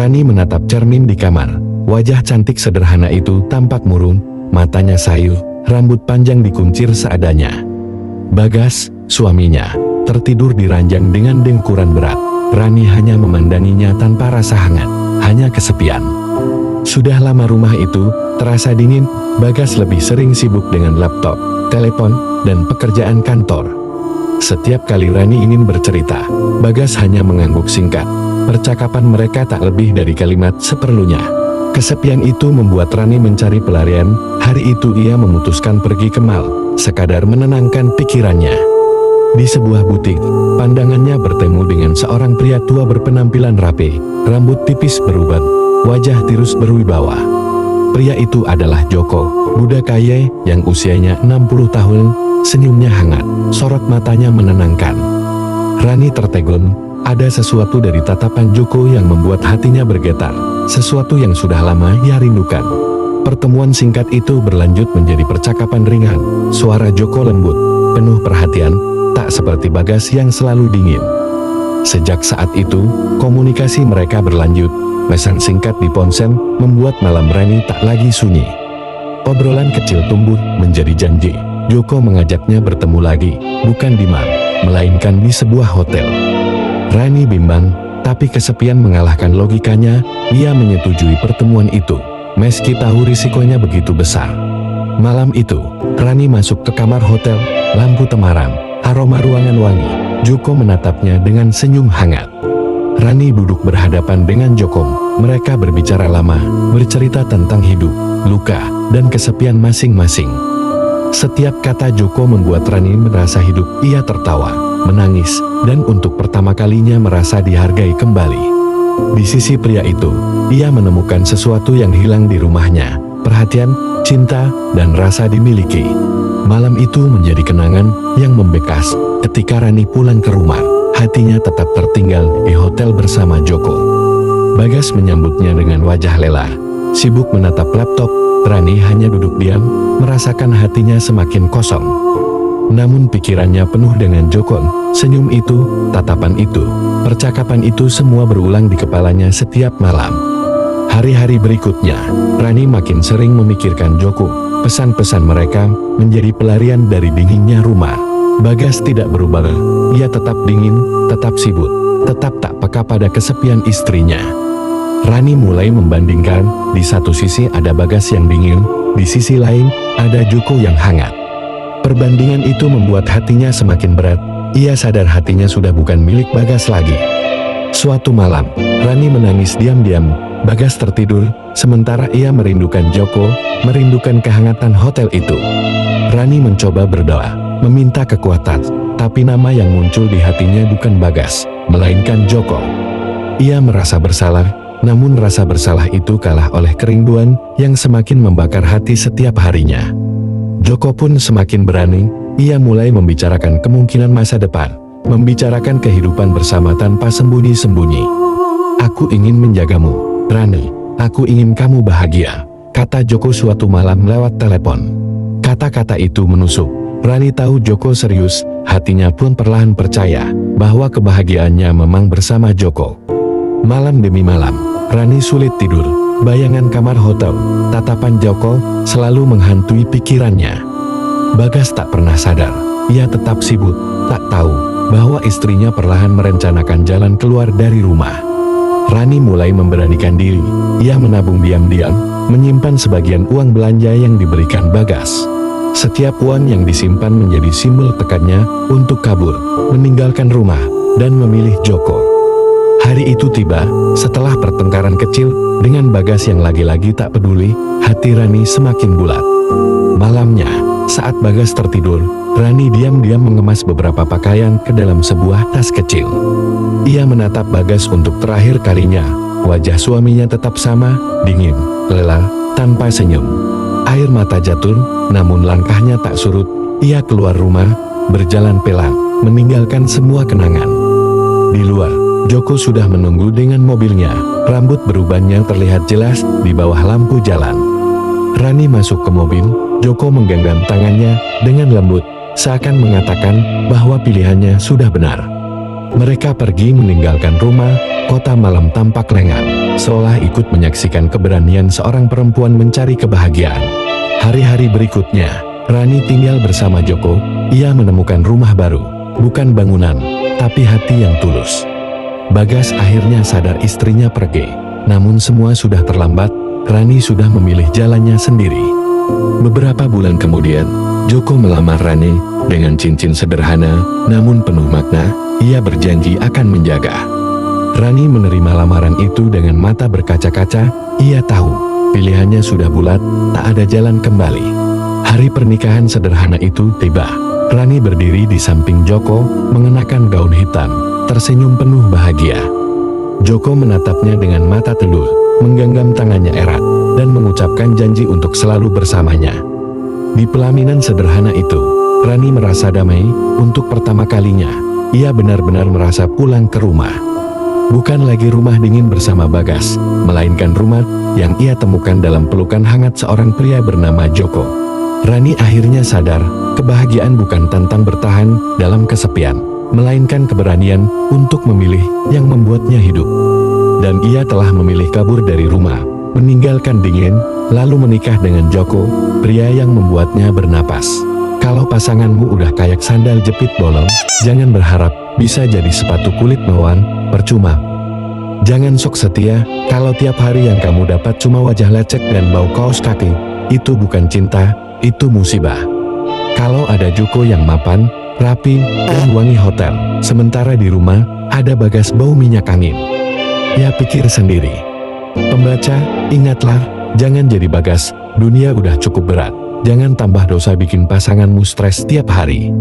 Rani menatap cermin di kamar. Wajah cantik sederhana itu tampak murung, matanya sayu, rambut panjang dikuncir seadanya. Bagas, suaminya, tertidur di ranjang dengan dengkuran berat. Rani hanya memandanginya tanpa rasa hangat, hanya kesepian. Sudah lama rumah itu terasa dingin. Bagas lebih sering sibuk dengan laptop, telepon, dan pekerjaan kantor. Setiap kali Rani ingin bercerita, Bagas hanya mengangguk singkat. Percakapan mereka tak lebih dari kalimat seperlunya. Kesepian itu membuat Rani mencari pelarian. Hari itu ia memutuskan pergi ke mall, sekadar menenangkan pikirannya. Di sebuah butik, pandangannya bertemu dengan seorang pria tua berpenampilan rapi, rambut tipis beruban, wajah tirus berwibawa. Pria itu adalah Joko, budak kaya yang usianya 60 tahun, senyumnya hangat, sorot matanya menenangkan. Rani tertegun, ada sesuatu dari tatapan Joko yang membuat hatinya bergetar, sesuatu yang sudah lama ia rindukan. Pertemuan singkat itu berlanjut menjadi percakapan ringan, suara Joko lembut, penuh perhatian, tak seperti Bagas yang selalu dingin. Sejak saat itu, komunikasi mereka berlanjut. Pesan singkat di ponsel membuat malam Rani tak lagi sunyi. Obrolan kecil tumbuh menjadi janji. Joko mengajaknya bertemu lagi, bukan di mall, melainkan di sebuah hotel. Rani bimbang, tapi kesepian mengalahkan logikanya. Ia menyetujui pertemuan itu, meski tahu risikonya begitu besar. Malam itu, Rani masuk ke kamar hotel, lampu temaram, aroma ruangan wangi. Joko menatapnya dengan senyum hangat. Rani duduk berhadapan dengan Joko. Mereka berbicara lama, bercerita tentang hidup, luka, dan kesepian masing-masing. Setiap kata Joko membuat Rani merasa hidup. Ia tertawa, menangis, dan untuk pertama kalinya merasa dihargai kembali. Di sisi pria itu, ia menemukan sesuatu yang hilang di rumahnya, perhatian, cinta, dan rasa dimiliki. Malam itu menjadi kenangan yang membekas. Ketika Rani pulang ke rumah, hatinya tetap tertinggal di hotel bersama Joko. Bagas menyambutnya dengan wajah lelah, sibuk menatap laptop. Rani hanya duduk diam, merasakan hatinya semakin kosong. Namun pikirannya penuh dengan Joko. Senyum itu, tatapan itu, percakapan itu semua berulang di kepalanya setiap malam. Hari-hari berikutnya, Rani makin sering memikirkan Joko. Pesan-pesan mereka menjadi pelarian dari dinginnya rumah. Bagas tidak berubah. Ia tetap dingin, tetap sibuk, tetap tak peka pada kesepian istrinya. Rani mulai membandingkan, di satu sisi ada Bagas yang dingin, di sisi lain ada Joko yang hangat. Perbandingan itu membuat hatinya semakin berat. Ia sadar hatinya sudah bukan milik Bagas lagi. Suatu malam, Rani menangis diam-diam. Bagas tertidur, sementara ia merindukan Joko, merindukan kehangatan hotel itu. Rani mencoba berdoa, meminta kekuatan, tapi nama yang muncul di hatinya bukan Bagas, melainkan Joko. Ia merasa bersalah. Namun rasa bersalah itu kalah oleh kerinduan yang semakin membakar hati setiap harinya. Joko pun semakin berani. Ia mulai membicarakan kemungkinan masa depan, membicarakan kehidupan bersama tanpa sembunyi-sembunyi. "Aku ingin menjagamu, Rani. Aku ingin kamu bahagia," kata Joko suatu malam lewat telepon. Kata-kata itu menusuk. Rani tahu Joko serius, hatinya pun perlahan percaya bahwa kebahagiaannya memang bersama Joko. Malam demi malam, Rani sulit tidur. Bayangan kamar hotel, tatapan Joko selalu menghantui pikirannya. Bagas tak pernah sadar, ia tetap sibuk, tak tahu bahwa istrinya perlahan merencanakan jalan keluar dari rumah. Rani mulai memberanikan diri. Ia menabung diam-diam, menyimpan sebagian uang belanja yang diberikan Bagas. Setiap uang yang disimpan menjadi simbol tekadnya untuk kabur, meninggalkan rumah, dan memilih Joko. Hari itu tiba, setelah pertengkaran kecil dengan Bagas yang lagi-lagi tak peduli, hati Rani semakin bulat. Malamnya, saat Bagas tertidur, Rani diam-diam mengemas beberapa pakaian ke dalam sebuah tas kecil. Ia menatap Bagas untuk terakhir kalinya. Wajah suaminya tetap sama, dingin, lelah, tanpa senyum. Air mata jatuh, namun langkahnya tak surut. Ia keluar rumah, berjalan pelan, meninggalkan semua kenangan. Di luar, Joko sudah menunggu dengan mobilnya. Rambut berubannya terlihat jelas di bawah lampu jalan. Rani masuk ke mobil. Joko menggenggam tangannya dengan lembut, seakan mengatakan bahwa pilihannya sudah benar. Mereka pergi meninggalkan rumah. Kota malam tampak lengang. seolah ikut menyaksikan keberanian seorang perempuan mencari kebahagiaan. Hari-hari berikutnya, Rani tinggal bersama Joko. Ia menemukan rumah baru, bukan bangunan, tapi hati yang tulus. Bagas akhirnya sadar istrinya pergi, namun semua sudah terlambat. Rani sudah memilih jalannya sendiri. Beberapa bulan kemudian, Joko melamar Rani dengan cincin sederhana, namun penuh makna. Ia berjanji akan menjaga. Rani menerima lamaran itu dengan mata berkaca-kaca. Ia tahu, pilihannya sudah bulat, tak ada jalan kembali. Hari pernikahan sederhana itu tiba. Rani berdiri di samping Joko, mengenakan gaun hitam, tersenyum penuh bahagia. Joko menatapnya dengan mata teduh, menggenggam tangannya erat, dan mengucapkan janji untuk selalu bersamanya. Di pelaminan sederhana itu, Rani merasa damai. Untuk pertama kalinya, ia benar-benar merasa pulang ke rumah. Bukan lagi rumah dingin bersama Bagas, melainkan rumah yang ia temukan dalam pelukan hangat seorang pria bernama Joko. Rani akhirnya sadar, kebahagiaan bukan tentang bertahan dalam kesepian, melainkan keberanian untuk memilih yang membuatnya hidup. Dan ia telah memilih kabur dari rumah, meninggalkan dingin, lalu menikah dengan Joko, pria yang membuatnya bernapas. Kalau pasanganmu udah kayak sandal jepit bolong, jangan berharap bisa jadi sepatu kulit mawar, percuma. Jangan sok setia, kalau tiap hari yang kamu dapat cuma wajah lecek dan bau kaos kaki. Itu bukan cinta, itu musibah. Kalau ada Joko yang mapan, rapi, dan wangi hotel, sementara di rumah ada Bagas bau minyak angin. Ya pikir sendiri. Pembaca, ingatlah, jangan jadi Bagas, dunia udah cukup berat. Jangan tambah dosa bikin pasanganmu stres tiap hari.